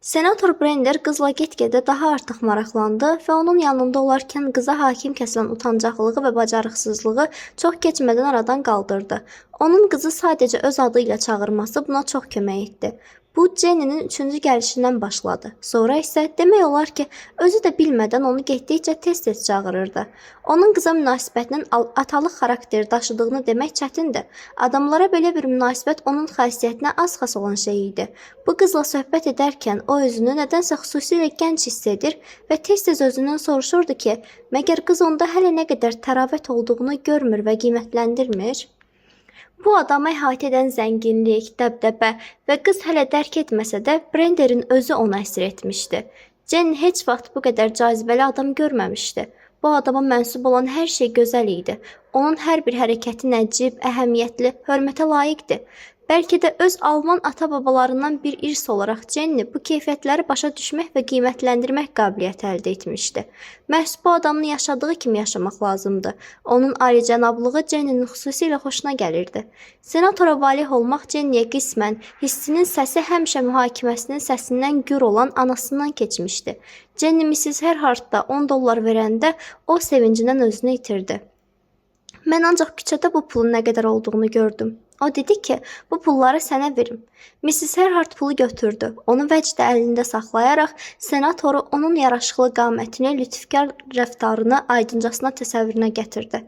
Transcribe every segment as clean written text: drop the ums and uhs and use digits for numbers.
Senator Brender qızla get-gedə daha artıq maraqlandı və onun yanında olarkən qıza hakim kəsilən utancaqlığı və bacarıqsızlığı çox keçmədən aradan qaldırdı. Onun qızı sadəcə öz adı ilə çağırması buna çox kömək etdi. Bu, Jenny'nin 3-cü gəlişindən başladı. Sonra isə demək olar ki, özü də bilmədən onu getdikcə tez-tez çağırırdı. Onun qıza münasibətinin atalıq xarakteri daşıdığını demək çətindir. Adamlara belə bir münasibət onun xasiyyətinə az xas olan şey idi. Bu qızla söhbət edərkən o özünü nədənsə xüsusilə gənc hiss edir və tez-tez özündən soruşurdu ki, məgər qız onda hələ nə qədər təravət olduğunu görmür və qiymətləndirmir? Bu adamı əhatə edən zənginlik, dəbdəbə və qız hələ dərk etməsə də Brender'in özü onu əsir etmişdi. Jenny heç vaxt bu qədər cazibəli adam görməmişdi. Bu adama mənsub olan hər şey gözəl idi. Onun hər bir hərəkəti nəcib, əhəmiyyətli, hörmətə layiqdir. Bəlkə də öz Alman ata-babalarından bir irs olaraq Jenny bu keyfiyyətləri başa düşmək və qiymətləndirmək qabiliyyəti əldə etmişdi. Məhz bu adamın yaşadığı kimi yaşamaq lazımdı. Onun alicənablığı Jenny'nin xüsusilə xoşuna gəlirdi. Senatora valih olmaq Jenny'yə qismən hissinin səsi həmişə mühakiməsinin səsindən gür olan anasından keçmişdi. Jenny Mrs. Herhardda $10 verəndə o sevincindən özünü itirdi. Mən ancaq küçədə bu pulun nə qədər olduğunu gördüm. O dedi ki, bu pulları sənə verim. Mrs. Herhard pulu götürdü. Onu vəcdə əlində saxlayaraq senatoru onun yaraşıqlı qamətini, lütfkar rəftarını aydıncasına təsəvvürünə gətirdi.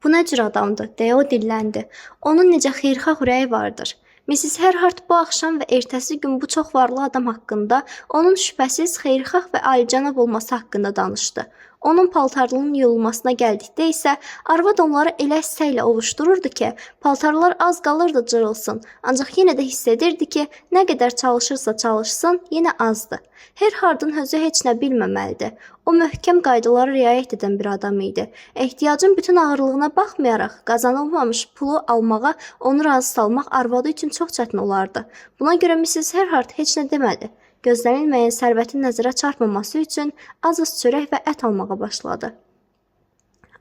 Bu nə cür adamdır, deyə o dilləndi. Onun necə xeyirxah ürəyi vardır. Mrs. Herhard bu axşam və ertəsi gün bu çox varlı adam haqqında, onun şübhəsiz xeyirxah və alicənab olması haqqında danışdı. Onun paltarlının yuyulmasına gəldikdə isə arvad onları elə səylə ovuşdururdu ki, paltarlar az qalırdı cırılsın, ancaq yenə də hiss edirdi ki, nə qədər çalışırsa çalışsın, yenə azdı. Herhardın özü heç nə bilməməlidir. O möhkəm qaydalara riayət edən bir adam idi. Ehtiyacın bütün ağırlığına baxmayaraq qazanılmamış pulu almağa, onu razı salmaq arvadı üçün çox çətin olardı. Buna görə Mrs. Herhard heç nə demədi. Gözlənilməyən sərvətin nəzərə çarpmaması üçün az-az çörək və ət almağa başladı.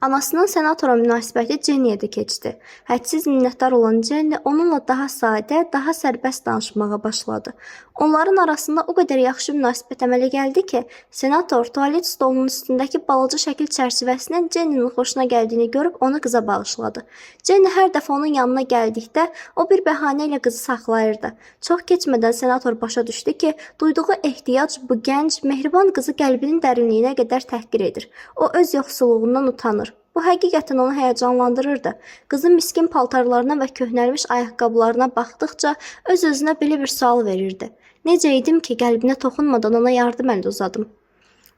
Anasının senatora münasibəti Jenny'yə də keçdi. Hədsiz minnətdar olan Jenny onunla daha sadə, daha sərbəst danışmağa başladı. Onların arasında o qədər yaxşı münasibət əmələ gəldi ki, senator tualet stolunun üstündəki balaca şəkil çərçivəsinin Jenny'nin xoşuna gəldiyini görüb onu qıza bağışladı. Jenny hər dəfə onun yanına gəldikdə o bir bəhanə ilə qızı saxlayırdı. Çox keçmədən senator başa düşdü ki, duyduğu ehtiyac bu gənc, mehriban qızı qəlbinin dərinliyinə qədər təhqir edir. O öz yoxsulluğundan utanır. Bu həqiqətən onu həyəcanlandırırdı. Qızın miskin paltarlarına və köhnəlmiş ayaqqabılarına baxdıqca öz-özünə belə bir sual verirdi. Necə idim ki, qəlbinə toxunmadan ona yardım əli uzadım.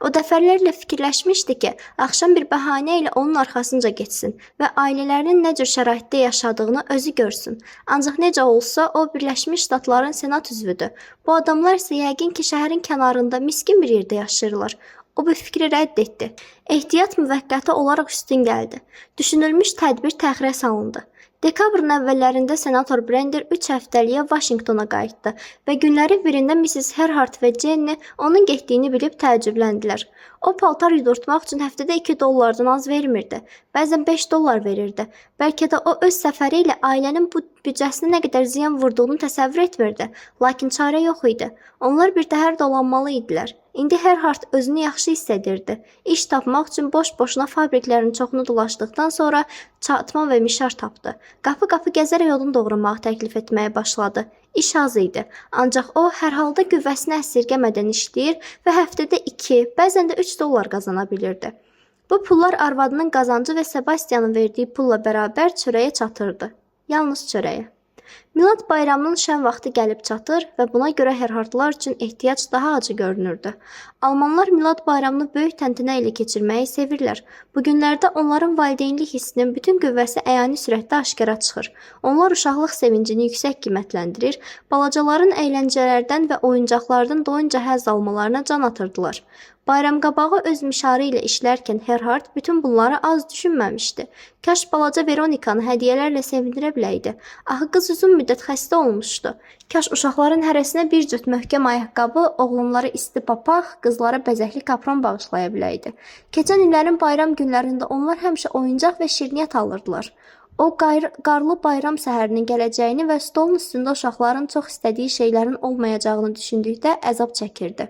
O dəfələrlə fikirləşmişdi ki, axşam bir bəhanə ilə onun arxasınca getsin və ailələrinin nə cür şəraitdə yaşadığını özü görsün. Ancaq necə olsa, o Birləşmiş Ştatların Senat üzvüdür. Bu adamlar isə yəqin ki, şəhərin kənarında miskin bir yerdə yaşayırlar. O bu fikri rədd etdi. Ehtiyat müvəqqəti olaraq üstün gəldi. Düşünülmüş tədbir təxirə salındı. Dekabrın əvvəllərində senator Brender 3 həftəliyə Vaşinqtona qayıtdı və günlərin birində Mrs. Herhard və Jenny onun getdiyini bilib təəccübləndilər. O paltar yudurtmaq üçün həftədə $2 az vermirdi. Bəzən $5 verirdi. Bəlkə də o öz səfəri ilə ailənin bu büdcəsinə nə qədər ziyan vurduğunu təsəvvür etmirdi. Lakin çarə yox idi. Onlar bir təhər dolanmalı idilər. İndi Herhard özünü yaxşı hiss edirdi. İş tapmaq üçün boş-boşuna fabriklərin çoxunu dolaşdıqdan sonra çatma və mişar tapdı. Qapı-qapı gəzərək odun doğramağı təklif etməyə başladı. İş az idi. Ancaq o hər halda qüvvəsini əsirgəmədən işləyir və həftədə $2, bəzən də $3 qazana bilirdi. Bu pullar arvadının qazancı və Sebastianın verdiyi pulla bərabər çörəyə çatırdı. Yalnız çörəyə. Milad bayramının şən vaxtı gəlib çatır və buna görə Herhardlar üçün ehtiyac daha acı görünürdü. Almanlar Milad bayramını böyük təntənə ilə keçirməyi sevirlər. Bu günlərdə onların valideynlik hissinin bütün qüvvəsi əyani sürətdə aşkara çıxır. Onlar uşaqlıq sevincini yüksək qiymətləndirir, balacaların əyləncələrdən və oyuncaqlardan doyunca həzz almalarına can atırdılar. Bayramqabağı öz mişarı ilə işlərkən Herhard bütün bunları az düşünməmişdi. Kaş balaca Veronikanı hədiyyələrlə sevindirə biləydi. Axı qız uzun müddət xəstə olmuşdu. Kaş uşaqların hərəsinə bir cüt möhkəm ayaqqabı, oğlunlara isti papaq, qızlara bəzəkli kapron bağışlaya biləydi. Keçən illərin bayram günlərində onlar həmişə oyuncaq və şirniyyat alırdılar. O qarlı bayram səhərinin gələcəyini və stolun üstündə uşaqların çox istədiyi şeylərin olmayacağını düşündükdə əzab çəkirdi.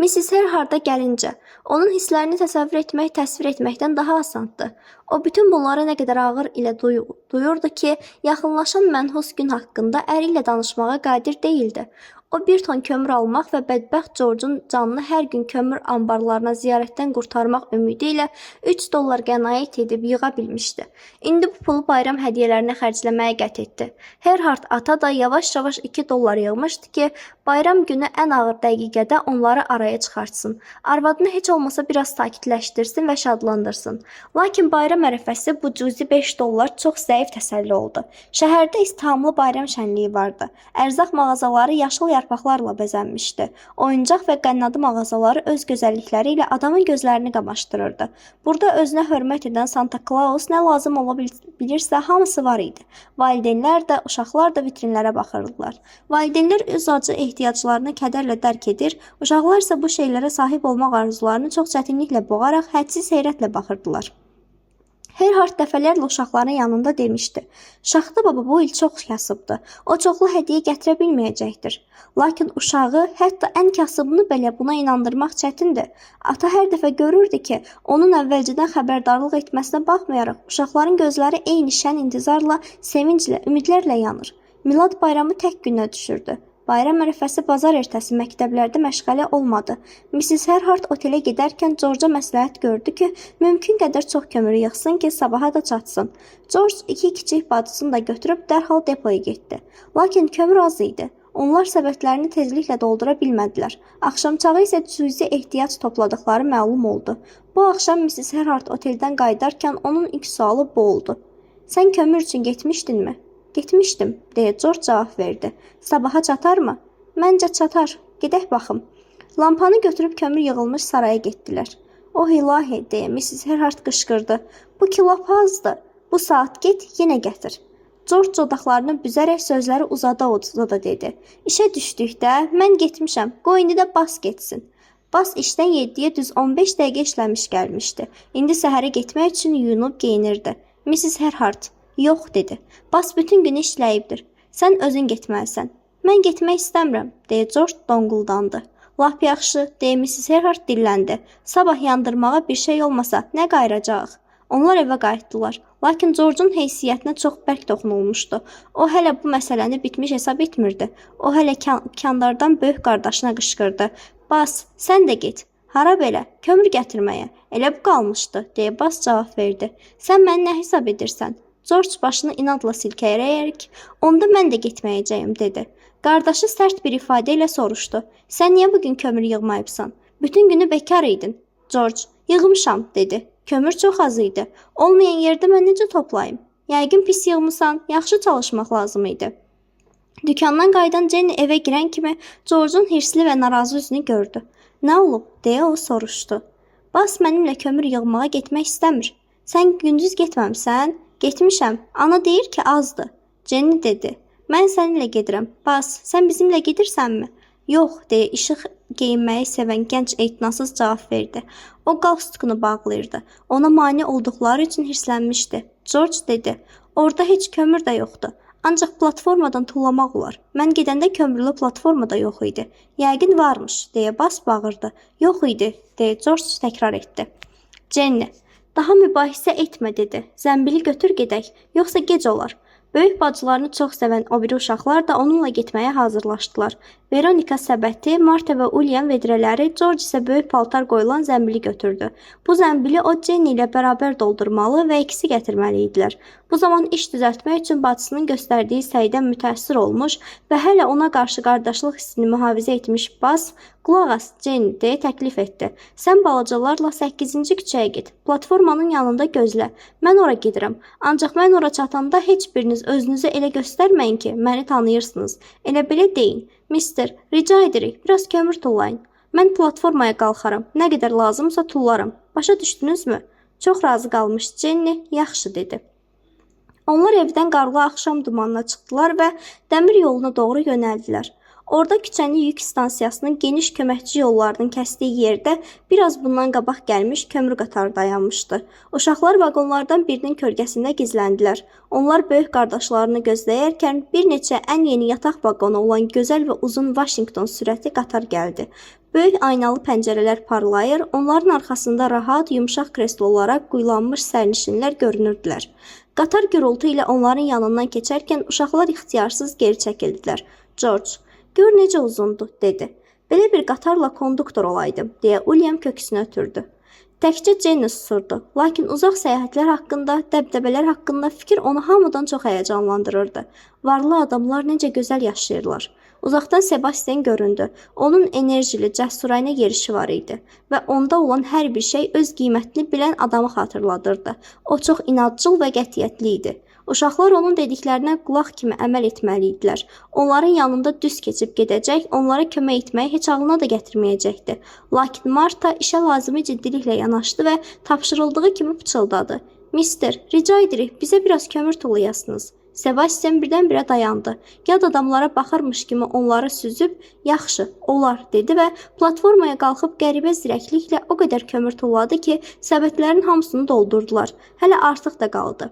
Mrs. Herharda gəlincə, onun hisslərini təsəvvür etmək təsvir etməkdən daha asandır. O bütün bunları nə qədər ağır ilə duyurdu ki, yaxınlaşan mənhus gün haqqında əri ilə danışmağa qadir değildi. O bir ton kömür almaq və bədbəxt George'un canını hər gün kömür anbarlarına ziyarətdən qurtarmaq ümidi ilə $3 qənaət edib yığa bilmişdi. İndi bu pulu bayram hədiyyələrinə xərcləməyə qət etdi. Herhard ata da yavaş-yavaş $2 yığmışdı ki, bayram günü ən ağır dəqiqədə onları araya çıxartsın. Arvadını heç olmasa biraz sakitləşdirsin və şadlandırsın. Lakin bayram ərəfəsi bu cüzi $5 çox zəif təsəlli oldu. Şəhərdə izdihamlı bayram şənliyi vardı. Ərzaq mağazaları yaşıl yarpaqlarla bəzənmişdi. Oyuncaq və qənnadı mağazaları öz gözəllikləri ilə adamın gözlərini qamaşdırırdı. Burada özünə hörmət edən Santa Claus nə lazım ola bilirsə hamısı var idi. Valideynlər də, uşaqlar da vitrinlərə baxırdılar. Valideynlər öz acı ehtiyaclarını kədərlə dərk edir, uşaqlar isə bu şeylərə sahib olmaq arzularını çox çətinliklə boğaraq hədsiz heyrətlə baxırdılar. Herhard dəfələrlə uşaqların yanında demişdi. Şaxta baba bu il çox kasıbdır. O çoxlu hədiyyə gətirə bilməyəcəkdir. Lakin uşağı, hətta ən kasıbını belə buna inandırmaq çətindir. Ata hər dəfə görürdü ki, onun əvvəlcədən xəbərdarlıq etməsinə baxmayaraq, uşaqların gözləri eyni şən intizarla, sevinclə, ümidlərlə yanır. Milad bayramı tək günə düşürdü. Bayram ərəfəsi bazar ertəsi məktəblərdə məşğələ olmadı. Mrs. Herhard otelə gedərkən George'a məsləhət gördü ki, mümkün qədər çox kömür yığsın ki, sabaha da çatsın. George iki kiçik bacısını da götürüb dərhal depoya getdi. Lakin kömür az idi. Onlar səbətlərini tezliklə doldura bilmədilər. Axşamçağı isə cüzi ehtiyac topladıqları məlum oldu. Bu axşam Mrs. Herhard oteldən qayıdarkən onun ilk sualı bu oldu. Sən kömür üçün getmişdinmi? Getmişdim, deyə George cavab verdi. Sabaha çatar mı? Məncə çatar. Gedək baxım. Lampanı götürüb kömür yığılmış saraya getdilər. Oh ilahi, deyə Mrs. Herhard qışqırdı. Bu ki lap azdır. Bu saat get, yenə gətir. George dodaqlarını büzərək sözləri uzada dedi. İşə düşdükdə, mən getmişəm, qoy indi də Bas getsin. Bas işdən 7-yə düz 15 dəqiqə işləmiş gəlmişdi. İndi səhərə getmək üçün yuyunub geyinirdi. Mrs. Herhard, yox dedi. Bas bütün günü işləyibdir. Sən özün getməlisən. Mən getmək istəmirəm, deyə George donquldandı. Lap yaxşı, deyə Mrs. Herhard dilləndi. Sabah yandırmağa bir şey olmasa, nə qayıracaq? Onlar evə qayıtdılar. Lakin George'un heysiyyətinə çox bərk toxunulmuşdu. O hələ bu məsələni bitmiş hesab etmirdi. O hələ kəndardan böyük qardaşına qışqırdı. Bas, sən də get. Hara belə? Kömür gətirməyə. Elə bu qalmışdı, deyə Bas cavab verdi. Sən məni nə hesab edirsən? George başını inadla silkələyərək, onda mən də getməyəcəyim, dedi. Qardaşı sərt bir ifadə ilə soruşdu. Sən niyə bugün kömür yığmayıbsan? Bütün günü bekar idin. George, yığmışam, dedi. Kömür çox az idi. Olmayan yerdə mən necə toplayım? Yəqin pis yığmısan, yaxşı çalışmaq lazım idi. Dükandan qayıdan Jenny evə girən kimi George'un hirsli və narazı üzünü gördü. Nə olub, deyə o soruşdu. Bas mənimlə kömür yığmağa getmək istəmir. Sən gündüz getməmsən? Getmişəm. Ana deyir ki, azdır. Jenny dedi. Mən səninlə gedirəm. Bas, sən bizimlə gedirsənmi? Yox, deyə işıq geyinməyi sevən gənc etinasız cavab verdi. O qalstukunu bağlayırdı. Ona mane olduqları üçün hirslənmişdi. George dedi. Orada heç kömür də yoxdur. Ancaq platformadan tullamaq olar. Mən gedəndə kömürlü platforma da yox idi. Yəqin varmış, deyə Bas bağırdı. Yox idi, deyə George təkrar etdi. Jenny, daha mübahisə etmə, dedi. Zəmbili götür gedək, yoxsa gec olar. Böyük bacılarını çox sevən o biri uşaqlar da onunla getməyə hazırlaşdılar. Veronika səbəti, Marta və William vedrələri, George isə böyük paltar qoyulan zəmbili götürdü. Bu zəmbili o Jenny ilə bərabər doldurmalı və ikisi gətirməli idilər. Bu zaman iş düzəltmək üçün bacısının göstərdiyi səydən mütəəssir olmuş və hələ ona qarşı qardaşlıq hissini mühafizə etmiş Bas, qulaq as, Jenny, deyə təklif etdi. Sən balacalarla 8-ci küçəyə get, platformanın yanında gözlə. Mən ora gedirəm, ancaq mən ora çatanda heç biriniz özünüzü elə göstərməyin ki, məni tanıyırsınız. Elə belə deyin. Mister, rica edirik, biraz kömür tullayın. Mən platformaya qalxaram, nə qədər lazımsa tullaram. Başa düşdünüzmü? Çox razı qalmış Jenny, yaxşı, dedi. Onlar evdən qarlı axşam dumanına çıxdılar və dəmir yoluna doğru yönəldilər. Orada küçəni yük stansiyasının geniş köməkçi yollarının kəsdiyi yerdə biraz bundan qabaq gəlmiş kömür qatarı dayanmışdı. Uşaqlar vaqonlardan birinin kölgəsində gizləndilər. Onlar böyük qardaşlarını gözləyərkən bir neçə ən yeni yataq vaqonu olan gözəl və uzun Washington sürətli qatar gəldi. Böyük aynalı pəncərələr parlayır, onların arxasında rahat, yumşaq kreslolara quyulanmış sərnişinlər görünürdülər. Qatar gürültü ilə onların yanından keçərkən uşaqlar ixtiyarsız geri çəkildilər. George, "Gör necə uzundur," dedi. "Belə bir qatarla konduktor olaydım," deyə William köksünü ötürdü. Təkcə Jenny susurdu, lakin uzaq səyahətlər haqqında, dəbdəbələr haqqında fikir onu hamıdan çox həyəcanlandırırdı. Varlı adamlar necə gözəl yaşayırlar. Uzaqdan Sebastian göründü. Onun enerjili, cəsurayna yerişi var idi və onda olan hər bir şey öz qiymətini bilən adamı xatırladırdı. O çox inadcıl və qətiyyətli idi. Uşaqlar onun dediklərinə qulaq kimi əməl etməli idilər. Onların yanında düz keçib gedəcək, onlara kömək etməyi heç ağlına da gətirməyəcəkdi. Lakin Marta işə lazımi ciddiliklə yanaşdı və tapşırıldığı kimi pıçıldadı. "Mister, rica edirik, bizə biraz kömür tullayasınız." Sebastian birdən-birə dayandı. Yad adamlara baxırmış kimi onları süzüb, "Yaxşı, olar," dedi və platformaya qalxıb qəribə zirəkliklə o qədər kömür tulladı ki, səbətlərin hamısını doldurdular. Hələ artıq da qaldı.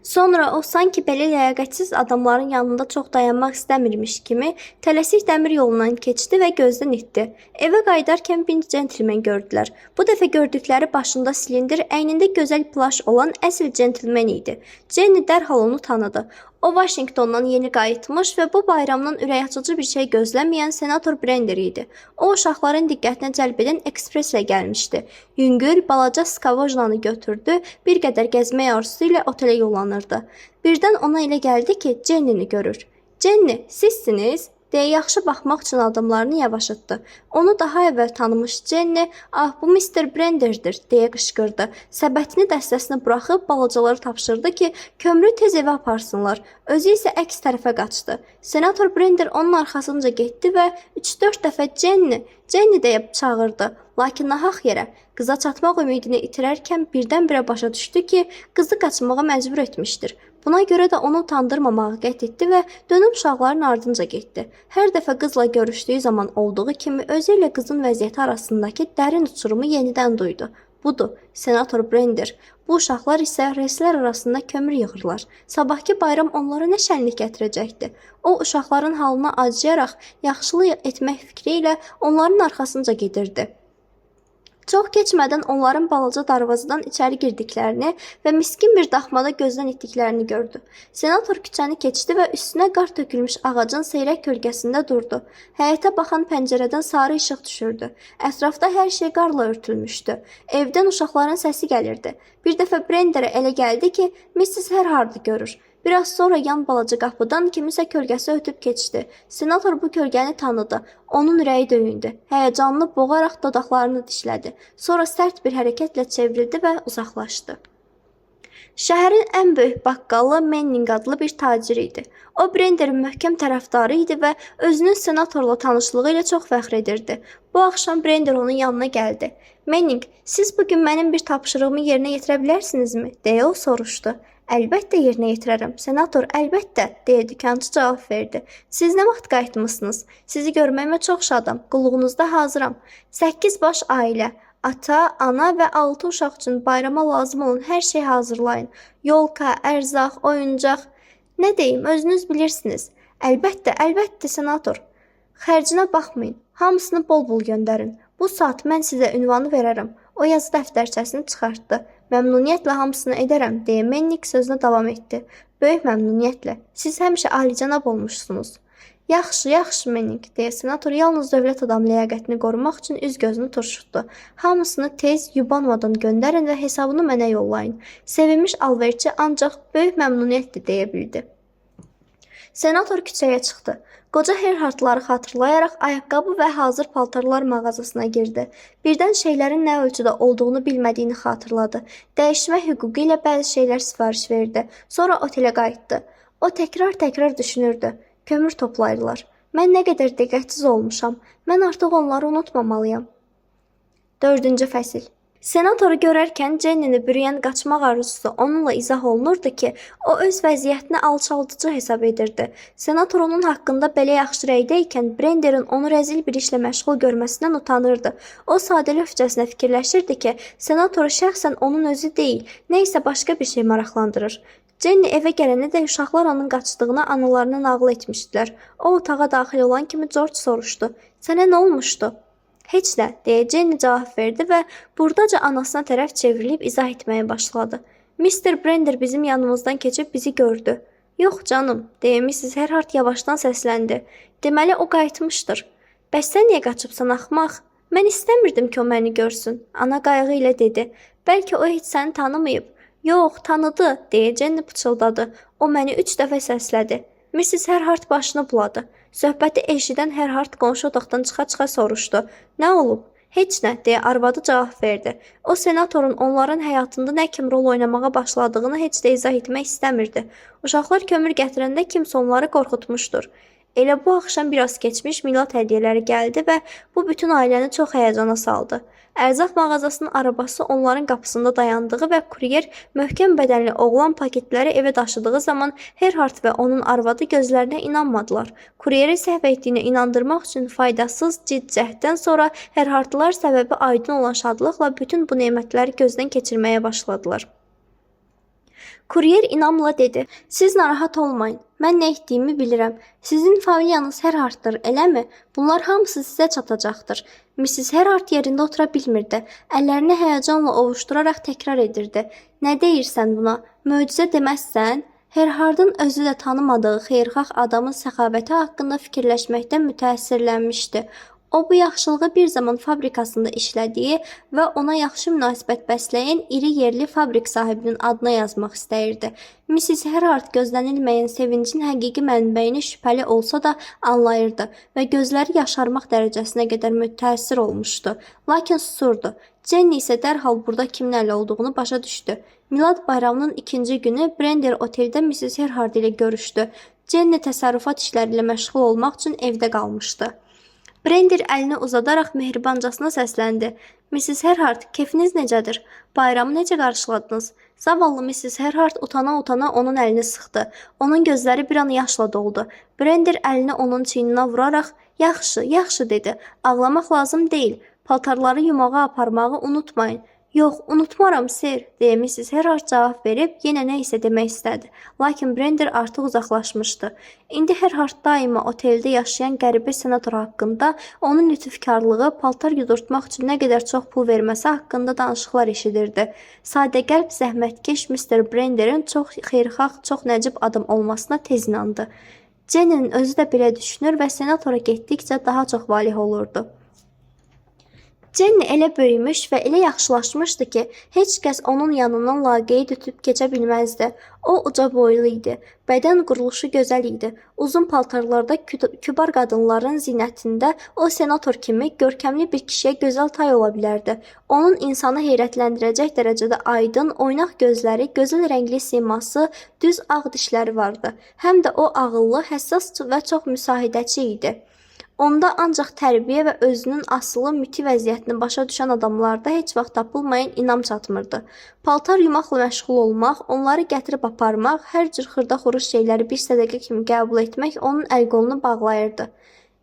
Sonra o sanki belə ləyaqətsiz adamların yanında çox dayanmaq istəmirmiş kimi tələsik dəmir yolundan keçdi və gözdən itdi. Evə qayıdarkən bir centlmen gördülər. Bu dəfə gördükləri başında silindir, əynində gözəl plaş olan əsl centlmen idi. Jenny dərhal onu tanıdı. O Washingtondan yeni qayıtmış və bu bayramdan ürək açıcı bir şey gözləməyən senator Brender idi. O uşaqların diqqətini cəlb edən ekspreslə gəlmişdi. Yüngül, balaca skavojlanı götürdü, bir qədər gəzmək arzusu ilə otelə yollanırdı. Birdən ona elə gəldi ki, Jenny-ni görür. "Jenny, sizsiniz?" deyə yaxşı baxmaq üçün adımlarını yavaşıtdı. Onu daha əvvəl tanımış Jenny, "Ah, bu Mr. Brenderdir," deyə qışqırdı. Səbətini dəstəsinə buraxıb balacaları tapşırdı ki, kömrü tez evə aparsınlar. Özü isə əks tərəfə qaçdı. Senator Brender onun arxasınca getdi və 3-4 dəfə "Jenny, Jenny" deyə çağırdı. Lakin nahaq yerə qıza çatmaq ümidini itirərkən birdən-birə başa düşdü ki, qızı qaçmağa məcbur etmişdir. Buna görə də onu utandırmamağı qət etdi və dönüb uşaqların ardınca getdi. Hər dəfə qızla görüşdüyü zaman olduğu kimi özü ilə qızın vəziyyəti arasındakı dərin uçurumu yenidən duydu. Budur, senator Brender. Bu uşaqlar isə reyslər arasında kömür yığırlar. Sabahki bayram onlara nə şənlik gətirəcəkdi? O, uşaqların halına acıyaraq yaxşılıq etmək fikri ilə onların arxasınca gedirdi. Çox keçmədən onların balaca darvazadan içəri girdiklərini və miskin bir daxmada gözdən itdiklərini gördü. Senator küçəni keçdi və üstünə qar tökülmüş ağacın seyrək kölgəsində durdu. Həyətə baxan pəncərədən sarı işıq düşürdü. Ətrafda hər şey qarla örtülmüşdü. Evdən uşaqların səsi gəlirdi. Bir dəfə Brenderə elə gəldi ki, Mrs. Herhard'ı görür. Biraz sonra yan balaca qapıdan kimisə kölgəsi ötüb keçdi. Senator bu kölgəni tanıdı. Onun ürəyi döyündü. Həyəcanlı boğaraq dodaqlarını dişlədi. Sonra sərt bir hərəkətlə çevrildi və uzaqlaşdı. Şəhərin ən böyük baqqalı Manning adlı bir tacir idi. O Brenderin möhkəm tərəfdarı idi və özünün senatorla tanışlığı ilə çox fəxr edirdi. Bu axşam Brender onun yanına gəldi. "Manning, siz bugün mənim bir tapşırığımı yerinə yetirə bilərsinizmi?" deyə o soruşdu. "Əlbəttə yerinə yetirərəm, senator, əlbəttə," deyə dükançı cavab verdi. "Siz nə vaxt qayıtmısınız? Sizi görməyimə çox şadam, qulluğunuzda hazıram. 8 baş ailə, ata, ana və 6 uşaq üçün bayrama lazım olan hər şey hazırlayın. Yolka, ərzaq, oyuncaq. Nə deyim, özünüz bilirsiniz. Əlbəttə, əlbəttə, senator. Xərcinə baxmayın, hamısını bol-bol göndərin. Bu saat mən sizə ünvanı verərəm." O yazı dəftərçəsini çıxartdı. "Məmnuniyyətlə hamısını edərəm," deyə Manning sözünə davam etdi. "Böyük məmnuniyyətlə. Siz həmişə alicənab olmuşsunuz." "Yaxşı, yaxşı, Manning," deyə senator yalnız dövlət adamı ləyaqətini qorumaq üçün üz-gözünü turşutdu. "Hamısını tez, yubanmadan göndərin və hesabını mənə yollayın." Sevinmiş alverçi ancaq "böyük məmnuniyyətlə" deyə bildi. Senator küçəyə çıxdı. Qoca Herhardları xatırlayaraq ayaqqabı və hazır paltarlar mağazasına girdi. Birdən şeylərin nə ölçüdə olduğunu bilmədiyini xatırladı. Dəyişmə hüququ ilə bəzi şeylər sifariş verdi. Sonra otelə qayıtdı. O təkrar-təkrar düşünürdü. Kömür toplayırlar. Mən nə qədər diqqətsiz olmuşam. Mən artıq onları unutmamalıyam. 4-cü fəsil. Senatoru görərkən Jennini bürüyən qaçmaq arzusu onunla izah olunurdu ki, o öz vəziyyətini alçaldıcı hesab edirdi. Senator onun haqqında belə yaxşı rəydə ikən Brender'in onu rəzil bir işlə məşğul görməsindən utanırdı. O sadəlövhcəsinə fikirləşirdi ki, senatoru şəxsən onun özü deyil, nə isə başqa bir şey maraqlandırır. Jenny evə gələndə də uşaqlar onun qaçdığını analarına nağıl etmişdilər. O otağa daxil olan kimi George soruşdu. Sənə nə olmuşdu? Heç nə, deyə Jenny cavab verdi və burdaca anasına tərəf çevrilib izah etməyə başladı. Mr. Brender bizim yanımızdan keçib bizi gördü. Yox canım, deyə Mrs. Herhart yavaşdan səsləndi. Deməli o qayıtmışdır. Bəs sən niyə qaçıbsan axmaq? Mən istəmirdim ki o məni görsün. Ana qayğı ilə dedi. Bəlkə o heç səni tanımayıb. Yox, tanıdı, deyə Jenny pıçıldadı. O məni 3 dəfə səslədi. Mrs. Herhart başını buladı. Söhbəti eşidən Herhart qonşu otaqdan çıxa-çıxa soruşdu. Nə olub? Heç nə, deyə arvadı cavab verdi. O senatorun onların həyatında nə kimi rol oynamağa başladığını heç də izah etmək istəmirdi. Uşaqlar kömür gətirəndə kimsə onları qorxutmuşdur. Elə bu axşam biraz keçmiş milad hədiyyələri gəldi və bu bütün ailəni çox həyəcana saldı. Ərzaq mağazasının arabası onların qapısında dayandığı və kuryer möhkəm bədənli oğlan paketləri evə daşıdığı zaman Herhart və onun arvadı gözlərinə inanmadılar. Kuryeri səhv etdiyinə inandırmaq üçün faydasız cidd cəhddən sonra Herhartlar səbəbi aydın olan şadlıqla bütün bu nemətləri gözdən keçirməyə başladılar. Kuryer inamla dedi. Siz narahat olmayın. Mən nə etdiyimi bilirəm. Sizin familiyanız Herhartdır, eləmi? Bunlar hamısı sizə çatacaqdır. Mrs. Herhart yerində otura bilmirdi. Əllərini həyəcanla ovuşduraraq təkrar edirdi. Nə deyirsən buna? Möcüzə deməzsən? Herhardın özü də tanımadığı xeyirxah adamın səxavəti haqqında fikirləşməkdən mütəəssirlənmişdi. O bu yaxşılığı bir zaman fabrikasında işlədiyi və ona yaxşı münasibət bəsləyən iri yerli fabrik sahibinin adına yazmaq istəyirdi. Mrs. Herhart gözlənilməyən sevincin həqiqi mənbəyini şübhəli olsa da anlayırdı və gözləri yaşarmaq dərəcəsinə qədər mütəəssir olmuşdu. Lakin susurdu. Jenny isə dərhal burada kimin əli olduğunu başa düşdü. Milad bayramının ikinci günü Brender oteldə Mrs. Herhart ilə görüşdü. Jenny təsərrüfat işləri ilə məşğul olmaq üçün evdə qalmışdı. Brender əlini uzadaraq mehribancasına səsləndi. Mrs. Herhart, keyfiniz necədir? Bayramı necə qarşıladınız? Zavallı Mrs. Herhart utana-utana onun əlini sıxdı. Onun gözləri bir an yaşla doldu. Brender əlini onun çiyninə vuraraq, yaxşı, yaxşı dedi. Ağlamaq lazım deyil. Paltarları yumağa aparmağı unutmayın. Yox, unutmaram, ser, deyə Mrs. Herhart cavab verib yenə nə isə demək istədi. Lakin Brender artıq uzaqlaşmışdı. İndi Herhart daima oteldə yaşayan qəribə senator haqqında, onun lütufkarlığı, paltar yudurtmaq üçün nə qədər çox pul verməsi haqqında danışıqlar eşidirdi. Sadəqəlb, zəhmətkeş Mr. Brender'in çox xeyirxah, çox nəcib adam olmasına tez inandı. Jenny'nin özü də belə düşünür və senatora getdikcə daha çox valih olurdu. Jenny elə böyümüş və elə yaxşılaşmışdı ki, heç kəs onun yanından laqeyd ötüb keçə bilməzdi. O uca boylu idi, bədən quruluşu gözəl idi. Uzun paltarlarda kübar qadınların zinətində o senator kimi görkəmli bir kişiyə gözəl tay ola bilərdi. Onun insanı heyrətləndirəcək dərəcədə aydın, oynaq gözləri, gözəl rəngli siması, düz ağ dişləri vardı. Həm də o ağıllı, həssas və çox müsahidəçi idi. Onda ancaq tərbiyə və özünün asılı müti vəziyyətini başa düşən adamlarda heç vaxt tapılmayan inam çatmırdı. Paltar yumaqla məşğul olmaq, onları gətirib aparmaq, hər cür xırda-xuruş şeyləri bir sədəqə kimi qəbul etmək onun əl-qolunu bağlayırdı.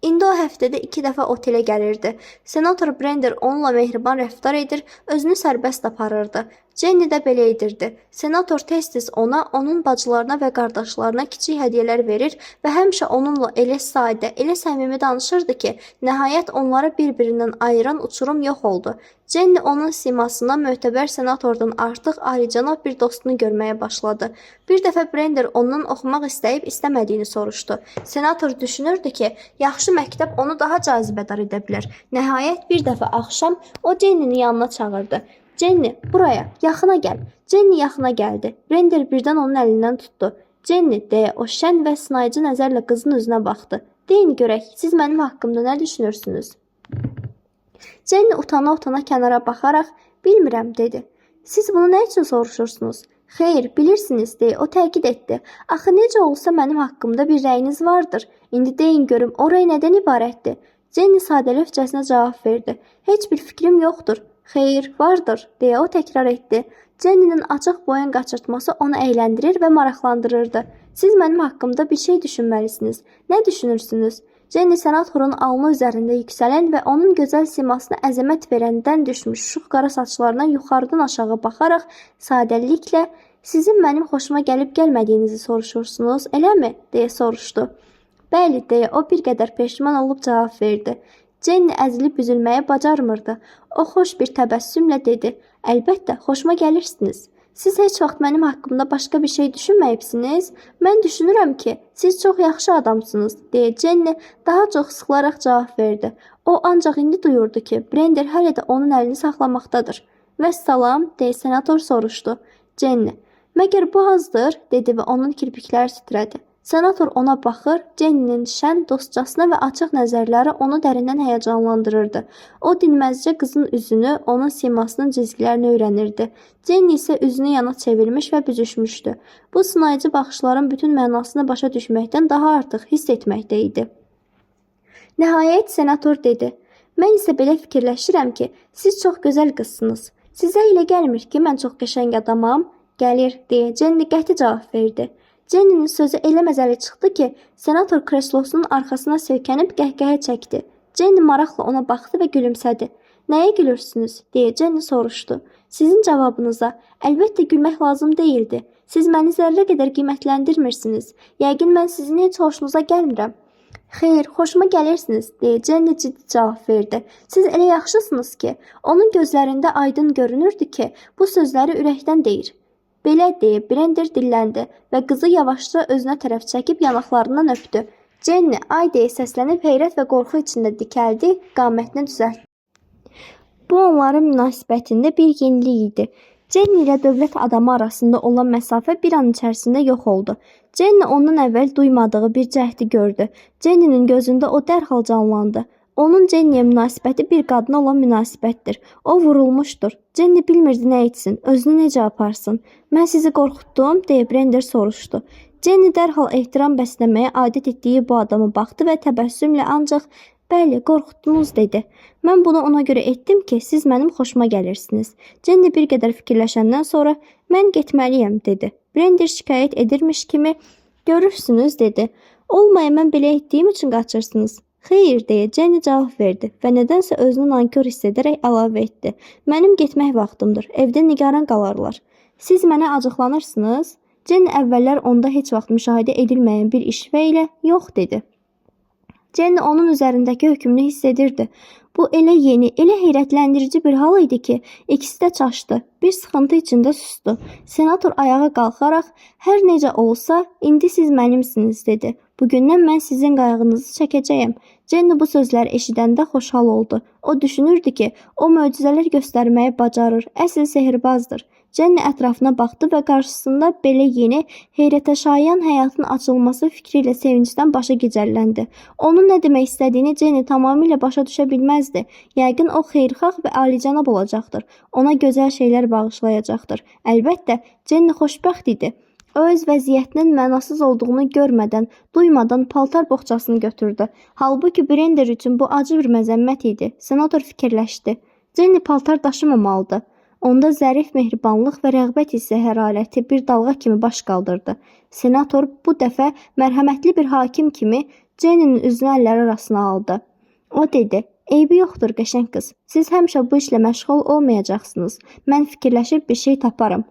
İndi o həftədə 2 dəfə otelə gəlirdi. Senator Brender onunla mehriban rəftar edir, özünü sərbəst aparırdı. Jenny də belə edirdi. Senator tez-tez ona, onun bacılarına və qardaşlarına kiçik hədiyyələr verir və həmişə onunla elə sadə, elə səmimi danışırdı ki, nəhayət onları bir-birindən ayıran uçurum yox oldu. Jenny onun simasına möhtəbər senatordan artıq alicənab bir dostunu görməyə başladı. Bir dəfə Brender ondan oxumaq istəyib istəmədiyini soruşdu. Senator düşünürdü ki, yaxşı məktəb onu daha cazibədar edə bilər. Nəhayət bir dəfə axşam o Jenny'nin yanına çağırdı. Jenny, buraya, yaxına gəl. Jenny yaxına gəldi. Brender birdən onun əlindən tutdu. Jenny, deyə o şən və sınayıcı nəzərlə qızın üzünə baxdı. Deyin görək, siz mənim haqqımda nə düşünürsünüz? Jenny utana-utana kənara baxaraq, bilmirəm, dedi. Siz bunu nə üçün soruşursunuz? Xeyr, bilirsiniz, deyə o təkid etdi. Axı necə olsa mənim haqqımda bir rəyiniz vardır. İndi deyin görüm, o rəy nədən ibarətdir? Jenny sadəlövhcəsinə cavab verdi. Heç bir fikrim yoxdur. Xeyr, vardır, deyə o təkrar etdi. Cenninin açıq boyun qaçırtması onu əyləndirir və maraqlandırırdı. Siz mənim haqqımda bir şey düşünməlisiniz. Nə düşünürsünüz? Jenny senatorun alnı üzərində yüksələn və onun gözəl simasına əzəmət verəndən düşmüş şux qara saçlarına yuxarıdan aşağı baxaraq sadəlliklə "Sizin mənim xoşuma gəlib gəlmədiyinizi soruşursunuz, eləmi?" deyə soruşdu. "Bəli", deyə o bir qədər peşman olub cavab verdi. Jenny əzilib üzülməyə bacarmırdı. O xoş bir təbəssümlə dedi: "Əlbəttə, xoşuma gəlirsiniz. Siz heç vaxt mənim haqqımda başqa bir şey düşünməyibsiniz? Mən düşünürəm ki, siz çox yaxşı adamsınız", deyə Jenny daha çox sıxılaraq cavab verdi. O ancaq indi duyurdu ki, Brender hələ də onun əlini saxlamaqdadır. "Vəssalam", deyə senator soruşdu. Jenny: "Məgər bu azdır?" dedi və onun kirpikləri titrədi. Senator ona baxır, Jenny'nin şən, dostcasına və açıq nəzərləri onu dərindən həyəcanlandırırdı. O dinməzcə qızın üzünü, onun simasının cizgilərini öyrənirdi. Jenny isə üzünü yana çevirmiş və büzüşmüşdü. Bu sınayıcı baxışların bütün mənasını başa düşməkdən daha artıq hiss etməkdə idi. Nəhayət senator dedi: "Mən isə belə fikirləşirəm ki, siz çox gözəl qızsınız. Sizə elə gəlmir ki, mən çox qəşəng adamam?" "Gəlir", deyə Jenny qəti cavab verdi. Jenny'nin sözü elə məzəli çıxdı ki, senator kreslosunun arxasına söykənib qəhqəhə çəkdi. Jenny maraqla ona baxdı və gülümsədi. "Nəyə gülürsünüz?" deyə Jenny soruşdu. "Sizin cavabınıza. Əlbəttə gülmək lazım deyildi. Siz məni zərrə qədər qiymətləndirmirsiniz. Yəqin mən sizin heç xoşunuza gəlmirəm." "Xeyr, xoşuma gəlirsiniz", deyə Jenny ciddi cavab verdi. "Siz elə yaxşısınız ki, onun gözlərində aydın görünürdü ki, bu sözləri ürəkdən deyir." "Belə", deyə Brender dilləndi və qızı yavaşca özünə tərəf çəkib yanaqlarından öpdü. Jenny "Ay" deyə səslənib heyrət və qorxu içində dikəldi, qamətini düzəltdi. Bu onların münasibətində bir yenilik idi. Jenny ilə dövlət adamı arasında olan məsafə bir an içərisində yox oldu. Jenny ondan əvvəl duymadığı bir cəhdi gördü. Jenny'nin gözündə o dərhal canlandı. Onun Jenny'yə münasibəti bir qadına olan münasibətdir. O vurulmuşdur. Jenny bilmirdi nə etsin, özünü necə aparsın. "Mən sizi qorxutdum?" deyə Brender soruşdu. Jenny dərhal ehtiram bəsləməyə adət etdiyi bu adama baxdı və təbəssümlə ancaq "Bəli, qorxutdunuz" dedi. "Mən bunu ona görə etdim ki, siz mənim xoşuma gəlirsiniz." Jenny bir qədər fikirləşəndən sonra "Mən getməliyəm" dedi. Brender şikayət edirmiş kimi "Görürsünüz" dedi. "Olmaya mən belə etdiyim üçün qaçırsınız." "Xeyr", deyə Jenny cavab verdi və nədənsə özünü nankor hiss edərək əlavə etdi. "Mənim getmək vaxtımdır. Evdə nigaran qalarlar." "Siz mənə acıqlanırsınız?" Jenny əvvəllər onda heç vaxt müşahidə edilməyən bir işvə ilə "Yox" dedi. Jenny onun üzərindəki hökmünü hiss edirdi. Bu elə yeni, elə heyrətləndirici bir hal idi ki, ikisi də çaşdı. Bir sıxıntı içində susdu. Senator ayağa qalxaraq "Hər necə olsa, indi siz mənimsiniz" dedi. "Bugündən mən sizin qayğınızı çəkəcəyəm." Jenny bu sözləri eşidəndə xoşhal oldu. O düşünürdü ki, o möcüzələr göstərməyi bacarır, əsl sehirbazdır. Jenny ətrafına baxdı və qarşısında belə yeni, heyrətə şayan həyatın açılması fikri ilə sevincdən başı gicəlləndi. Onun nə demək istədiyini Jenny tamamilə başa düşə bilməzdi. Yəqin o xeyirxah və alicənab olacaqdır. Ona gözəl şeylər bağışlayacaqdır. Əlbəttə, Jenny xoşbəxt idi. O öz vəziyyətinin mənasız olduğunu görmədən, duymadan paltar boğçasını götürdü. Halbuki Brender üçün bu acı bir məzəmmət idi. Senator fikirləşdi. Jenny paltar daşımamalıdır. Onda zərif mehribanlıq və rəğbət hissi hərarəti bir dalğa kimi baş qaldırdı. Senator bu dəfə mərhəmətli bir hakim kimi Jenny'nin üzünü əlləri arasına aldı. O dedi: "Eybi yoxdur qəşəng qız. Siz həmişə bu işlə məşğul olmayacaqsınız. Mən fikirləşib bir şey taparım."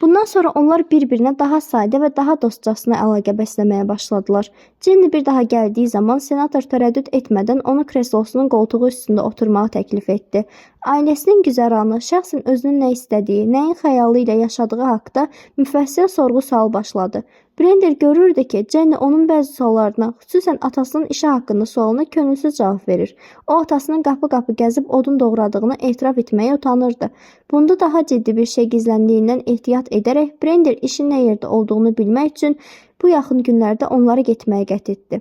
Bundan sonra onlar bir-birinə daha sadə və daha dostcasına əlaqə bəsləməyə başladılar. Jenny bir daha gəldiyi zaman senator tərəddüd etmədən onu kreslosunun qoltuğu üstündə oturmağı təklif etdi. Ailəsinin güzəranı, şəxsən özünün nə istədiyi, nəyin xəyalı ilə yaşadığı haqqında müfəssəl sorğu-sual başladı. Brender görürdü ki, Jenny onun bəzi suallarına, xüsusən atasının işi haqqında sualına könülsüz cavab verir. O atasının qapı-qapı gəzib odun doğradığını etiraf etməyə utanırdı. Bunda daha ciddi bir şey gizləndiyindən ehtiyat edərək Brender işin nə yerdə olduğunu bilmək üçün bu yaxın günlərdə onlara getməyə qət etdi.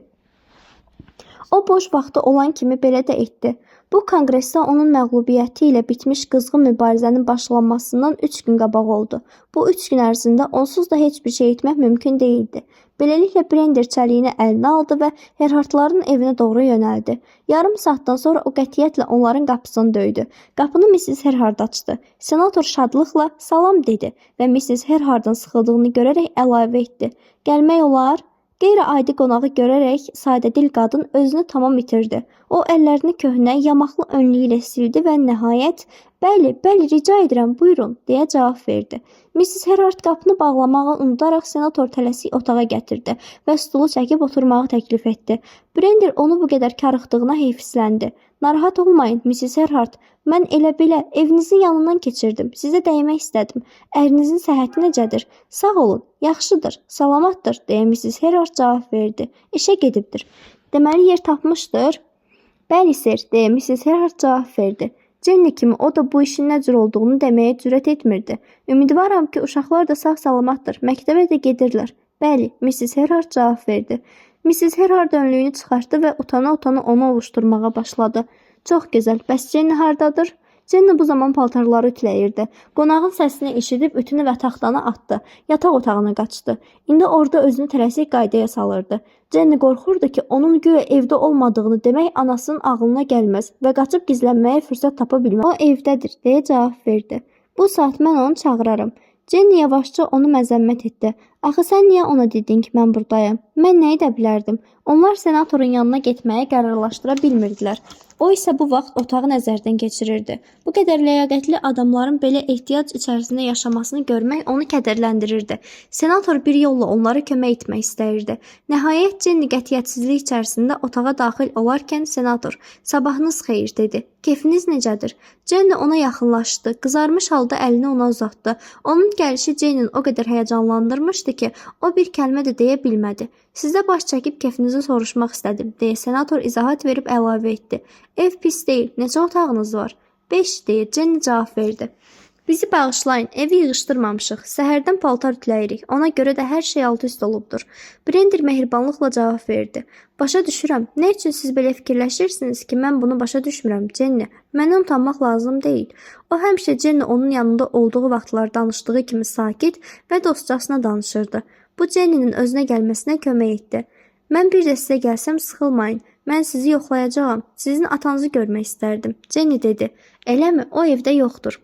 O boş vaxtı olan kimi belə də etdi. Bu konqresdə onun məğlubiyyəti ilə bitmiş qızğın mübarizənin başlanmasından 3 gün qabaq oldu. Bu 3 gün ərzində onsuz da heç bir şey etmək mümkün değildi. Beləliklə Brender çəliyini əlinə aldı və Herhardların evinə doğru yönəldi. Yarım saatdan sonra o qətiyyətlə onların qapısını döydü. Qapını Mrs. Herhard açdı. Senator şadlıqla salam dedi və Mrs. Herhardın sıxıldığını görərək əlavə etdi. Gəlmək olar? Qeyri-adi qonağı görərək sadədil qadın özünü tamam itirdi. O əllərini köhnə, yamaqlı önlüyü ilə sildi və nəhayət "Bəli, rica edirəm, buyurun" deyə cavab verdi. Mrs. Herhard qapını bağlamağı unudaraq senator tələsik otağa gətirdi və stulu çəkib oturmağı təklif etdi. Brender onu bu qədər karıxdığına heyfisləndi. "Narahat olmayın, Mrs. Herhard. Mən elə belə evinizin yanından keçirdim. Sizə dəymək istədim. Ərinizin səhhəti necədir? Sağ olun, yaxşıdır, salamatdır" deyə Mrs. Herhard cavab verdi. "İşə gedibdir. Deməli yer tapmışdır." "Bəli, ser" deyə Mrs. Herhard cavab verdi. Jenny kimi o da bu işin nə cür olduğunu deməyə cürət etmirdi. "Ümidvaram ki, uşaqlar da sağ-salamatdır. Məktəbə də gedirlər." "Bəli", Mrs. Herhard cavab verdi. Mrs. Herhard önlüyünü çıxartdı və utana-utana onu ovuşdurmağa başladı. "Çox gözəl. Bəs Jenny hardadır?" Jenny bu zaman paltarları ütüləyirdi. Qonağın səsini eşidib ütünü və taxtanı atdı. Yataq otağına qaçdı. İndi orada özünü tələsik qaydaya salırdı. Jenny qorxurdu ki, onun güya evdə olmadığını demək anasının ağlına gəlməz və qaçıb gizlənməyə fürsət tapa bilməz. "O evdədir" deyə cavab verdi. "Bu saat mən onu çağıraram." Jenny yavaşca onu məzəmmət etdi. "Axı sən niyə ona dedin ki, mən buradayam? Mən nə edə bilərdim?" Onlar senatorun yanına getməyə qərarlaşdıra bilmirdilər. O isə bu vaxt otağı nəzərdən keçirirdi. Bu qədər ləyaqətli adamların belə ehtiyac içərisində yaşamasını görmək onu kədərləndirirdi. Senator bir yolla onlara kömək etmək istəyirdi. Nəhayət Jenny qətiyyətsizlik içərisində otağa daxil olarkən senator "Sabahınız xeyir" dedi. "Keyfiniz necədir?" Jenny ona yaxınlaşdı. Qızarmış halda əlini ona uzatdı. Onun gəlişi Jenny o qədər həyəcanlandırmışdı ki, o bir kəlmə də deyə bilmədi. "Sizdə baş çəkib keyfinizi soruşmaq istədim" deyə senator izahat verib əlavə etdi. "Ev pis deyil. Neçə otağınız var?" 5 deyə Jenny cavab verdi. "Bizi bağışlayın, evi yığışdırmamışıq. Səhərdən paltar ütüləyirik. Ona görə də hər şey alt-üst olubdur." Brender mehribanlıqla cavab verdi. "Başa düşürəm. Nə üçün siz belə fikirləşirsiniz ki, mən bunu başa düşmürəm, Jenny? Məndən utanmaq lazım deyil." O həmişə Jenny onun yanında olduğu vaxtlar danışdığı kimi sakit və dostcasına danışırdı. Bu Jenny'nin özünə gəlməsinə kömək etdi. "Mən bir də sizə gəlsəm sıxılmayın. Mən sizi yoxlayacağam. Sizin atanızı görmək istərdim." Jenny dedi. "Eləmi? O evdə yoxdur."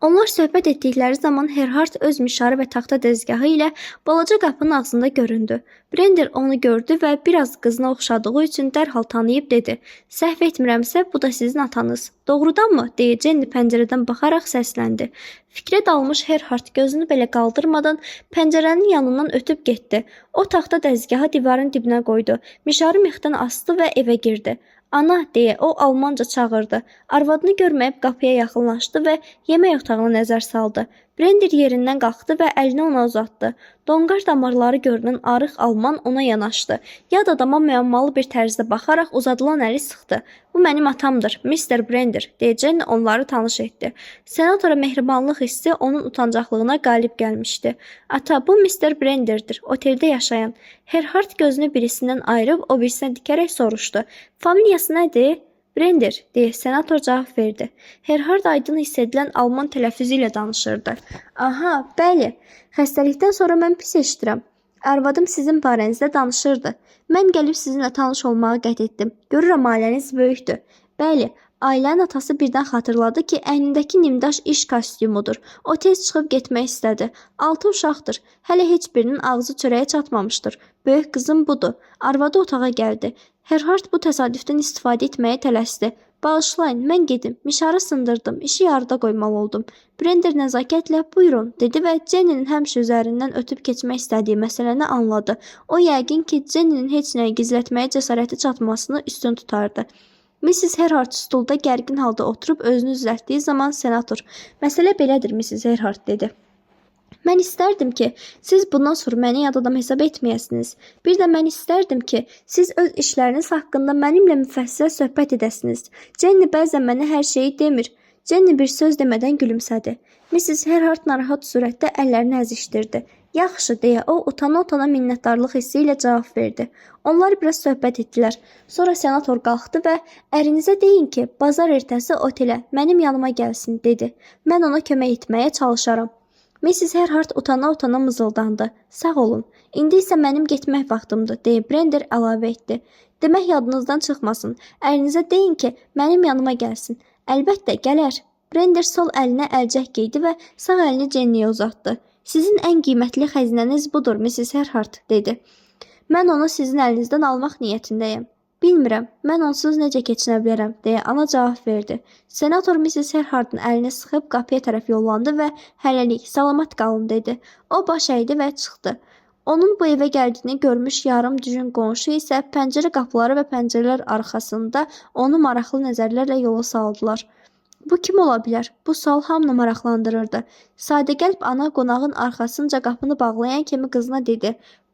Onlar söhbət etdikləri zaman Herhard öz mişarı və taxta dəzgahı ilə balaca qapının ağzında göründü. Brender onu gördü və biraz qızına oxşadığı üçün dərhal tanıyıb dedi. "Səhv etmirəmsə, bu da sizin atanız. Doğrudanmı?" deyə Jenny pəncərədən baxaraq səsləndi. Fikrə dalmış Herhard gözünü belə qaldırmadan pəncərənin yanından ötüb getdi. O taxta dəzgahı divarın dibinə qoydu. Mişarı mexdən asdı və evə girdi. "Ana" deyə o almanca çağırdı. Arvadını görməyib qapıya yaxınlaşdı və yemək otağına nəzər saldı. Brender yerindən qalxdı və əlini ona uzatdı. Donqar damarları görünən arıq alman ona yanaşdı. Yad adama müəmmalı bir tərzdə baxaraq uzadılan əli sıxdı. "Bu mənim atamdır, Mr. Brender" deyə Jenny onları tanış etdi. Senatora mehribanlıq hissi onun utancaqlığına qalib gəlmişdi. "Ata, bu Mr. Brenderdir, oteldə yaşayan." Herhard gözünü birisindən ayırıb o birisinə dikərək soruşdu. "Familiyası nədir?" "Brender" deyə senator cavab verdi. Herhard aydın hiss edilən alman tələffüzü ilə danışırdı. "Aha, bəli. Xəstəlikdən sonra mən pis eşidirəm. Arvadım sizin barənizdə danışırdı. Mən gəlib sizinlə tanış olmağı qət etdim. Görürəm ailəniz böyükdür." "Bəli." Ailənin atası birdən xatırladı ki, əynindəki nimdaş iş kostyumudur. O tez çıxıb getmək istədi. 6 uşaqdır. Hələ heç birinin ağzı çörəyə çatmamışdır. Böyük qızım budur. Arvadı otağa gəldi. Herhard bu təsadüfdən istifadə etməyə tələsdi. "Bağışlayın, mən gedim. Mişarı sındırdım. İşi yarıda qoymalı oldum." Brender nəzakətlə "Buyurun" dedi və Jenny'nin həmişə üzərindən ötüb keçmək istədiyi məsələni anladı. O yəqin ki, Jenny'nin heç nəyi gizlətməyə cəsarəti çatmasını üstün tutardı. Mrs. Herhard stulda gərgin halda oturub özünü düzəltdiyi zaman senator "Məsələ belədir, Mrs. Herhard" dedi. "Mən istərdim ki, siz bundan sonra məni yad adam hesab etməyəsiniz. Bir də mən istərdim ki, siz öz işləriniz haqqında mənimlə müfəssilə söhbət edəsiniz. Jenny bəzən mənə hər şeyi demir." Jenny bir söz demədən gülümsədi. Mrs. Herhard narahat surətdə əllərini əzişdirdi. "Yaxşı" deyə o utana-utana minnətdarlıq hissi ilə cavab verdi. Onlar biraz söhbət etdilər. Sonra senator qalxdı və "Ərinizə deyin ki, bazar ertəsi otelə mənim yanıma gəlsin" dedi. "Mən ona kömək etməyə çalışaram." Mrs. Herhard utana-utana mızıldandı. "Sağ olun." İndi isə mənim getmək vaxtımdır, deyə Brender əlavə etdi. Demək yadınızdan çıxmasın. Əlinizə deyin ki, mənim yanıma gəlsin. Əlbəttə, gələr. Brender sol əlinə əlcək geydi və sağ əlini Jenniyə uzatdı. Sizin ən qiymətli xəzinəniz budur, Mrs. Herhart, dedi. Mən onu sizin əlinizdən almaq niyyətindəyəm. Bilmirəm, mən onsuz necə keçinə bilərəm, deyə ana cavab verdi. Senator Mrs. Herhartın əlini sıxıb qapıya tərəf yollandı və hələlik, salamat qalın, dedi. O baş əydi və çıxdı. Onun bu evə gəldiyini görmüş yarım düzün qonşu isə pəncərə qapıları və pəncərələr arxasında onu maraqlı nəzərlərlə yola saldılar. Bu kim ola bilər? Bu sual hamını maraqlandırırdı. Sadəqəlb ana qonağın arxasınca qapını bağlayan kimi qızına dedi.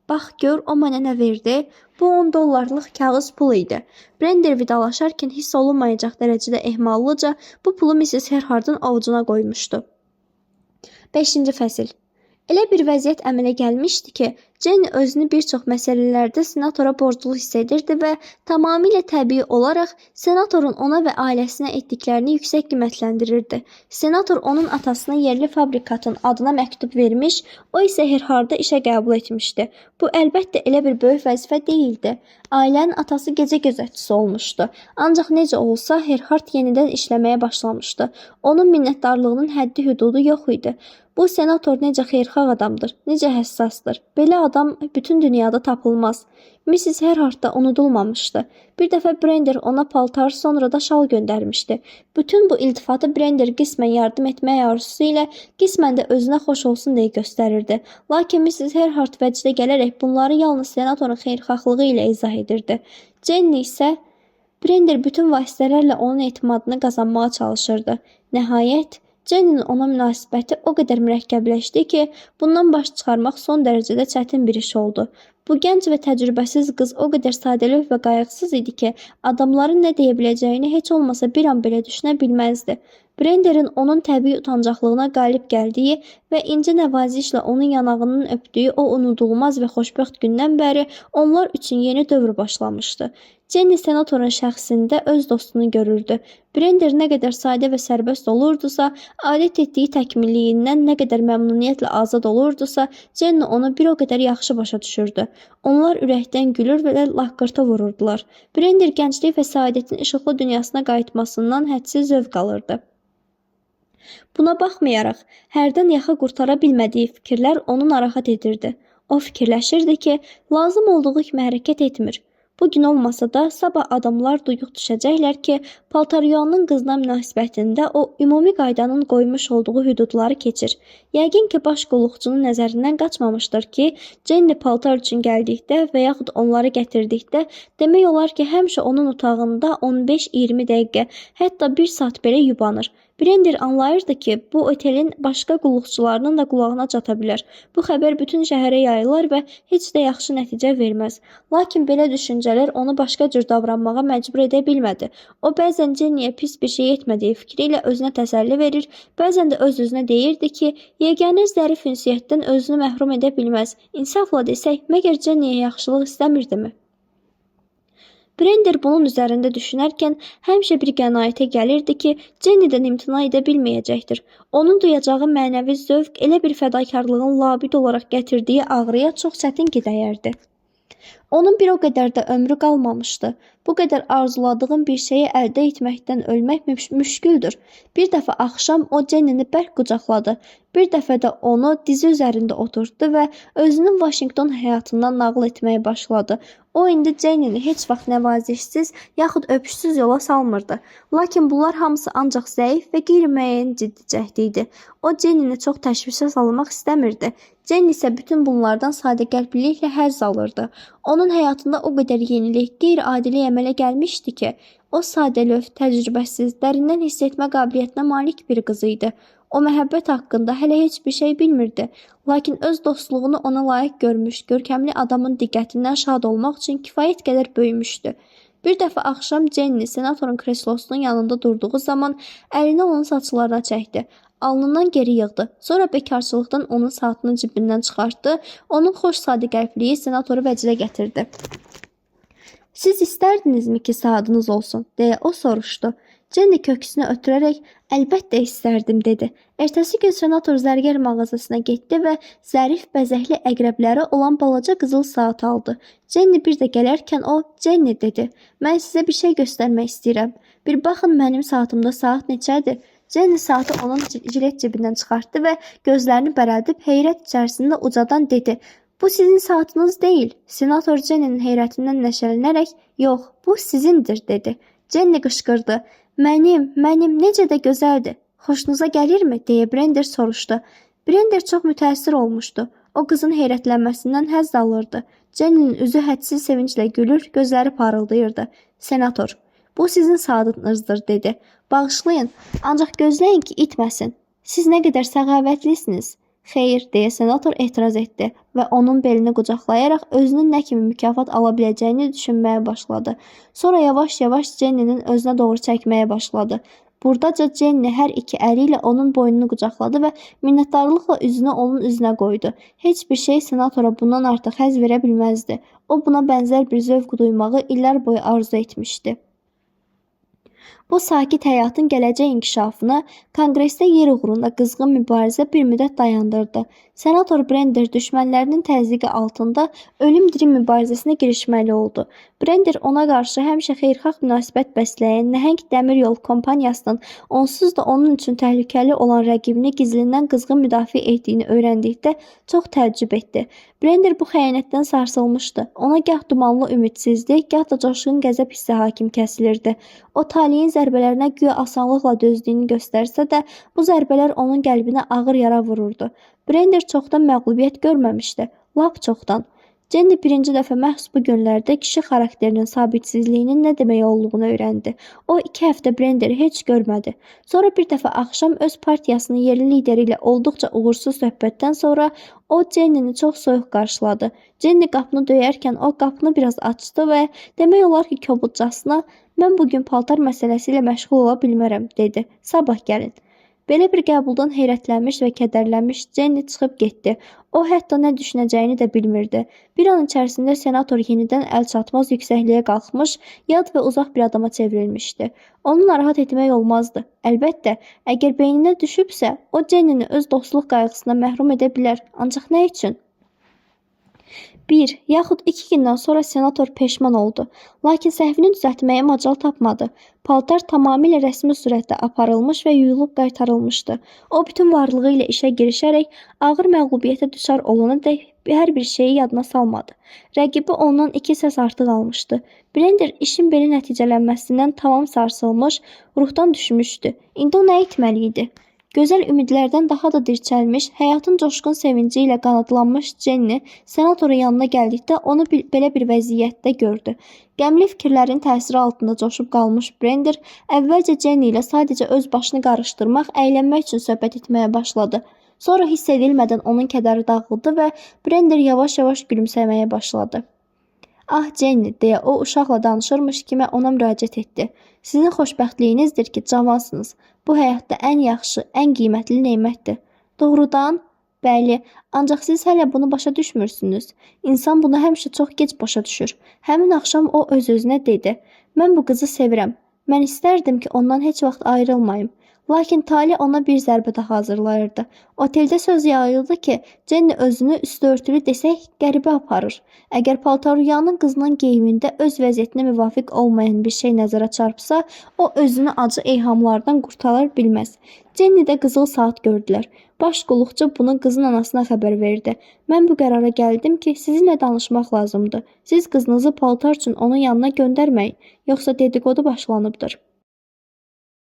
Bax gör, o mənə nə verdi? Bu 10 dollarlıq kağız pul idi. Brender vidalaşarkən hiss olunmayacaq dərəcədə ehmallıca bu pulu Mrs. Herhardın ovucuna qoymuşdu. 5-ci fəsil. Elə bir vəziyyət əmələ gəlmişdi ki, Jenny özünü bir çox məsələlərdə senatora borclu hiss edirdi və tamamilə təbii olaraq senatorun ona və ailəsinə etdiklərini yüksək qiymətləndirirdi. Senator onun atasına yerli fabrikatın adına məktub vermiş, o isə Herhardı işə qəbul etmişdi. Bu əlbəttə elə bir böyük vəzifə deyildi. Ailənin atası gecə gözətçisi olmuşdu. Ancaq necə olsa Herhard yenidən işləməyə başlamışdı. Onun minnətdarlığının həddi hüdudu yox idi. Bu senator necə xeyirxah adamdır, necə həssasdır. Belə adam bütün dünyada tapılmaz. Mrs. Herhart da unudulmamışdı. Bir dəfə Brender ona paltar, sonra da şal göndərmişdi. Bütün bu iltifatı Brender qismən yardım etmək arzusu ilə, qismən də özünə xoş olsun deyə göstərirdi. Lakin Mrs. Herhart vəcdə gələrək bunları yalnız senatorun xeyirxahlığı ilə izah edirdi. Jenny isə Brender bütün vasitələrlə onun etimadını qazanmağa çalışırdı. Nəhayət, Jenny'nin ona münasibəti o qədər mürəkkəbləşdi ki, bundan baş çıxarmaq son dərəcədə çətin bir iş oldu. Bu gənc və təcrübəsiz qız o qədər sadəlövh və qayğısız idi ki, adamların nə deyə biləcəyini heç olmasa bir an belə düşünə bilməzdi. Brenderin onun təbii utancaqlığına qalib gəldiyi və incə nəvazişlə onun yanağının öpdüyü o unudulmaz və xoşbəxt gündən bəri onlar üçün yeni dövr başlamışdı. Jenny senatorun şəxsində öz dostunu görürdü. Brender nə qədər sadə və sərbəst olurdusa, adət etdiyi təkmilliyindən nə qədər məmnuniyyətlə azad olurdusa, Jenny onu bir o qədər yaxşı başa düşürdü. Onlar ürəkdən gülür və laqqırtı vururdular. Brender gənclik və saadətin işıqlı dünyasına qayıtmasından hədsiz zövq alırdı. Buna baxmayaraq, hərdən yaxa qurtara bilmədiyi fikirlər onu narahat edirdi. O fikirləşirdi ki, lazım olduğu kimi hərəkət etmir. Bugün olmasa da sabah adamlar duyuq düşəcəklər ki, paltaryuanın qızına münasibətində o ümumi qaydanın qoymuş olduğu hüdudları keçir. Yəqin ki, baş qulluqçunun nəzərindən qaçmamışdır ki, Jenny paltar üçün gəldikdə və yaxud onları gətirdikdə demək olar ki, həmişə onun otağında 15-20 dəqiqə, hətta 1 saat belə yubanır. Brender anlayırdı ki, bu otelin başqa qulluqçularının da qulağına çata bilər. Bu xəbər bütün şəhərə yayılar və heç də yaxşı nəticə verməz. Lakin belə düşüncələr onu başqa cür davranmağa məcbur edə bilmədi. O bəzən Jenny'yə pis bir şey etmədiyi fikri ilə özünə təsəlli verir, bəzən də öz-özünə deyirdi ki, yeganə zərif ünsiyyətdən özünü məhrum edə bilməz. İnsafla desək, məgər Jenny'yə yaxşılıq istəmirdimi? Brender bunun üzərində düşünərkən həmişə bir qənaətə gəlirdi ki, Jenny'dən imtina edə bilməyəcəkdir. Onun duyacağı mənəvi zövq elə bir fədakarlığın labid olaraq gətirdiyi ağrıya çox çətin ki, dəyərdi. Onun bir o qədər də ömrü qalmamışdı. Bu qədər arzuladığın bir şeyi əldə etməkdən ölmək müşküldür. Bir dəfə axşam o Jenny'ni bərk qucaqladı. Bir dəfə də onu dizi üzərində oturtdu və özünün Washington həyatından nağıl etməyə başladı. O indi Jenny'ni heç vaxt nəvazişsiz yaxud öpüşsüz yola salmırdı. Lakin bunlar hamısı ancaq zəif və qeyri-müəyyən ciddi cəhd idi. O Jenny'ni çox təşvişə salmaq istəmirdi. Jenny isə bütün bunlardan sadəqəlbliklə həzz alırdı. Onun həyatında o qədər yenilik, qeyri-adilik əmələ gəlmişdi ki, o sadəlöv, təcrübəsiz, dərindən hiss etmə qabiliyyətinə malik bir qız idi. O məhəbbət haqqında hələ heç bir şey bilmirdi. Lakin öz dostluğunu ona layiq görmüş, görkəmli adamın diqqətindən şad olmaq üçün kifayət qədər böyümüşdü. Bir dəfə axşam Jenny senatorun kreslosunun yanında durduğu zaman əlini onun saçlarına çəkdi. Alnından geri yığdı. Sonra bekarçılıqdan onun saatını cibindən çıxartdı. Onun xoş sadəqəlbliyi senatoru vəcdə gətirdi. Siz istərdinizmi ki, saatınız olsun, deyə o soruşdu. Jenny köksünü ötürərək əlbəttə istərdim dedi. Ertəsi gün senator zərgər mağazasına getdi və zərif bəzəkli əqrəbləri olan balaca qızıl saat aldı. Jenny bir də gələrkən o Jenny dedi. Mən sizə bir şey göstərmək istəyirəm. Bir baxın mənim saatımda saat neçədir? Jenny saatı onun jilet cibindən çıxartdı və gözlərini bərəldib heyrət içərisində ucadan dedi. Bu sizin saatınız deyil. Senator Jenny'nin heyrətindən nəşələnərək, yox, bu sizindir dedi. Jenny qışqırdı. Mənim, necə də gözəldir. Xoşunuza gəlirmi? Deyə Brender soruşdu. Brender çox mütəəssir olmuşdu. O qızın heyrətlənməsindən həzz alırdı. Jenny'nin üzü hədsiz sevinclə gülür, gözləri parıldayırdı. Senator, bu sizin saatınızdır dedi. Bağışlayın, ancaq gözləyin ki, itməsin. Siz nə qədər səxavətlisiniz. Xeyr, deyə senator etiraz etdi və onun belini qucaqlayaraq özünün nə kimi mükafat ala biləcəyini düşünməyə başladı. Sonra yavaş-yavaş Jenny'nin özünə doğru çəkməyə başladı. Buradaca Jenny hər iki əli ilə onun boynunu qucaqladı və minnətdarlıqla üzünü onun üzünə qoydu. Heç bir şey senatora bundan artıq həzz verə bilməzdi. O buna bənzər bir zövq duymağı illər boyu arzu etmişdi. Bu sakit həyatın gələcək inkişafını konqresdə yer uğrunda qızğın mübarizə bir müddət dayandırdı. Senator Brender düşmənlərinin təzyiqi altında ölüm-dirim mübarizəsinə girişməli oldu. Brender ona qarşı həmişə xeyirxah münasibət bəsləyən nəhəng dəmir yol kompaniyasının onsuz da onun üçün təhlükəli olan rəqibini gizlindən qızğın müdafiə etdiyini öyrəndikdə çox təəccüb etdi. Brender bu xəyanətdən sarsılmışdı. Ona gah dumanlı ümidsizlik, gah da coşqun qəzəb hissi hakim kəsilirdi. O taleyin zərbələrinə güya asanlıqla dözdüyünü göstərsə də, bu zərbələr onun qəlbinə ağır yara vururdu. Brender çoxdan məğlubiyyət görməmişdi. Lap çoxdan. Jenny birinci dəfə məhz bu günlərdə kişi xarakterinin sabitsizliyinin nə demək olduğunu öyrəndi. O 2 həftə Brenderi heç görmədi. Sonra bir dəfə axşam öz partiyasının yerli lideri ilə olduqca uğursuz söhbətdən sonra o Jenny'ni çox soyuq qarşıladı. Jenny qapını döyərkən o qapını biraz açdı və demək olar ki, kobudcasına mən bugün paltar məsələsi ilə məşğul ola bilmərəm, dedi. Sabah gəlin. Belə bir qəbuldan heyrətlənmiş və kədərlənmiş Jenny çıxıb getdi. O hətta nə düşünəcəyini də bilmirdi. Bir an içərisində senator yenidən əlçatmaz yüksəkliyə qalxmış, yad və uzaq bir adama çevrilmişdi. Onu narahat etmək olmazdı. Əlbəttə, əgər beyninə düşübsə, o Jenny'ni öz dostluq qayğısına məhrum edə bilər. Ancaq nə üçün? 1 yaxud 2 gündən sonra senator peşman oldu. Lakin səhvini düzəltməyə macal tapmadı. Paltar tamamilə rəsmi surətdə aparılmış və yuyulub qaytarılmışdı. O bütün varlığı ilə işə girişərək ağır məğlubiyyətə düçar olana dək hər bir şeyi yadına salmadı. Rəqibi ondan 2 səs artıq almışdı. Brender işin belə nəticələnməsindən tamam sarsılmış, ruhdan düşmüşdü. İndi o nə etməli idi? Gözəl ümidlərdən daha da dirçəlmiş, həyatın coşqun sevinci ilə qanadlanmış Jenny senatorun yanına gəldikdə onu belə bir vəziyyətdə gördü. Qəmli fikirlərin təsiri altında coşub qalmış Brender əvvəlcə Jenny ilə sadəcə öz başını qarışdırmaq, əylənmək üçün söhbət etməyə başladı. Sonra hiss edilmədən onun kədəri dağıldı və Brender yavaş-yavaş gülümsəməyə başladı. Ah Jenny, deyə o uşaqla danışırmış kimi ona müraciət etdi. Sizin xoşbəxtliyinizdir ki, cavansınız. Bu həyatda ən yaxşı, ən qiymətli nemətdir. Doğrudan? Bəli, ancaq siz hələ bunu başa düşmürsünüz. İnsan bunu həmişə çox gec başa düşür. Həmin axşam o öz-özünə dedi. Mən bu qızı sevirəm. Mən istərdim ki, ondan heç vaxt ayrılmayım. Lakin tali ona bir zərbə daha hazırlayırdı. Oteldə söz yayıldı ki, Jenny özünü üstü örtülü desək qəribə aparır. Əgər paltaruyanın qızının geyimində öz vəziyyətinə müvafiq olmayan bir şey nəzərə çarpsa, o özünü acı eyhamlardan qurtarar bilməz. Jenny də qızıl saat gördülər. Baş qulluqçu bunu qızın anasına xəbər verdi. Mən bu qərara gəldim ki, sizinlə danışmaq lazımdır. Siz qızınızı paltar üçün onun yanına göndərməyin, yoxsa dedikodu başlanıbdır.